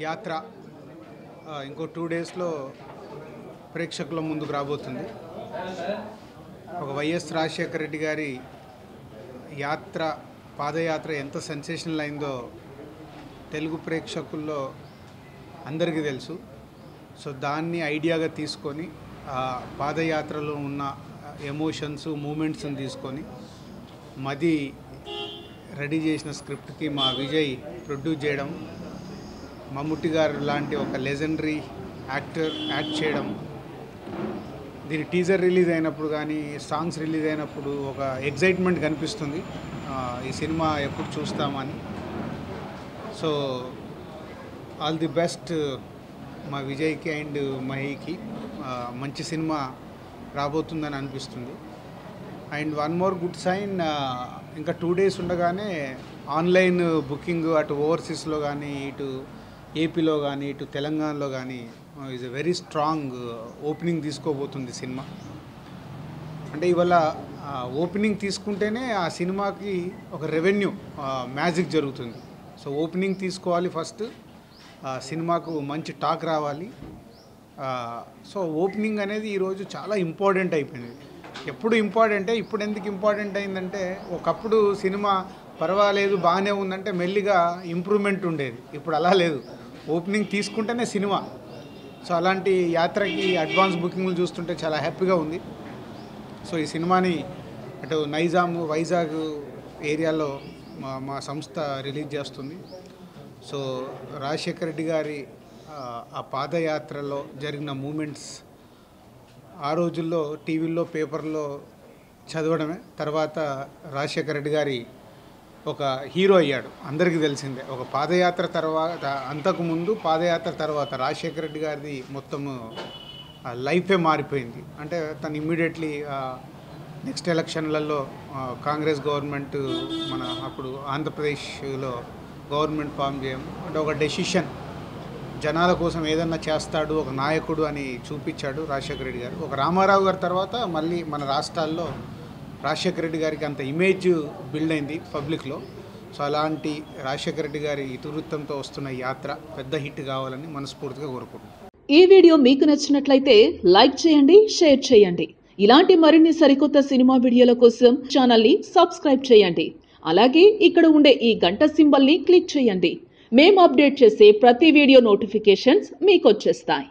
యాత్ర ఇంకో 2 డేస్లో ప్రేక్షకుల ముందుకు రాబోతుంది. ఒక వైఎస్ రాజశేఖర రెడ్డి గారి పాదయాత్ర ఎంత సెన్సేషనల్ అయిందో తెలుగు ప్రేక్షకుల్లో అందరికీ తెలుసు. సో దాన్ని ఐడియాగా తీసుకొని పాదయాత్రలో ఉన్న ఎమోషన్స్ మూమెంట్స్ని తీసుకొని మది రెడీ చేసిన స్క్రిప్ట్కి మా విజయ్ ప్రొడ్యూస్ చేయడం, మమ్ముట్టి గారు లాంటి ఒక లెజెండరీ యాక్టర్ యాక్ట్ చేయడం, దీని టీజర్ రిలీజ్ అయినప్పుడు కానీ సాంగ్స్ రిలీజ్ అయినప్పుడు ఒక ఎగ్జైట్మెంట్ కనిపిస్తుంది ఈ సినిమా ఎప్పుడు చూస్తామని. సో ఆల్ ది బెస్ట్ మా విజయ్కి అండ్ మహీకి. మంచి సినిమా రాబోతుందని అనిపిస్తుంది. And one more good sign, ఇంకా 2 డేస్ ఉండగానే ఆన్లైన్ బుకింగ్ అటు ఓవర్సీస్లో కానీ ఇటు ఏపీలో కానీ ఇటు తెలంగాణలో కానీ is a very strong opening తీసుకోబోతుంది సినిమా. అంటే ఇవాళ ఓపెనింగ్ తీసుకుంటేనే ఆ సినిమాకి ఒక రెవెన్యూ మ్యాజిక్ జరుగుతుంది. సో ఓపెనింగ్ తీసుకోవాలి ఫస్ట్, సినిమాకు మంచి టాక్ రావాలి. సో ఓపెనింగ్ అనేది ఈరోజు చాలా ఇంపార్టెంట్ అయిపోయింది. ఎప్పుడు ఇంపార్టెంటే, ఇప్పుడు ఎందుకు ఇంపార్టెంట్ అయిందంటే ఒకప్పుడు సినిమా పర్వాలేదు బాగానే ఉందంటే మెల్లిగా ఇంప్రూవ్మెంట్ ఉండేది. ఇప్పుడు అలా లేదు, ఓపెనింగ్ తీసుకుంటేనే సినిమా. సో అలాంటి యాత్రకి అడ్వాన్స్ బుకింగ్లు చూస్తుంటే చాలా హ్యాపీగా ఉంది. సో ఈ సినిమాని అటు నైజాం, వైజాగ్ ఏరియాలో మా సంస్థ రిలీజ్ చేస్తుంది. సో రాజశేఖర రెడ్డి గారి ఆ పాదయాత్రలో జరిగిన మూమెంట్స్ ఆ రోజుల్లో టీవీల్లో పేపర్లో చదవడమే. తర్వాత రాజశేఖర రెడ్డి గారి ఒక హీరో అయ్యాడు, అందరికీ తెలిసిందే. ఒక పాదయాత్ర తర్వాత, అంతకుముందు పాదయాత్ర తర్వాత రాజశేఖర రెడ్డి గారిది మొత్తము లైఫే మారిపోయింది. అంటే తను ఇమ్మీడియట్లీ నెక్స్ట్ ఎలక్షన్లలో కాంగ్రెస్ గవర్నమెంట్ మన అప్పుడు ఆంధ్రప్రదేశ్లో గవర్నమెంట్ ఫామ్ చేయడం అంటే ఒక డెసిషన్, జనాల కోసం ఏదన్నా చేస్తాడు ఒక నాయకుడు అని చూపించాడు రాజశేఖర రెడ్డి గారు. ఒక రామారావు గారి తర్వాత మళ్ళీ మన రాష్ట్రాల్లో రాజశేఖర రెడ్డి గారికి అంత ఇమేజ్ బిల్డ్ అయింది పబ్లిక్లో. సో అలాంటి రాజశేఖర రెడ్డి గారి ఇతివృత్తంతో వస్తున్న యాత్ర పెద్ద హిట్ కావాలని మనస్ఫూర్తిగా కోరుకుంటున్నాను. ఈ వీడియో మీకు నచ్చినట్లయితే లైక్ చేయండి, షేర్ చేయండి. ఇలాంటి మరిన్ని సరికొత్త సినిమా వీడియోల కోసం ఛానల్ని సబ్స్క్రైబ్ చేయండి. అలాగే ఇక్కడ ఉండే ఈ గంట సింబల్ని క్లిక్ చేయండి. మేము అప్డేట్ చేసే ప్రతి వీడియో నోటిఫికేషన్స్ మీకు వచ్చేస్తాయి.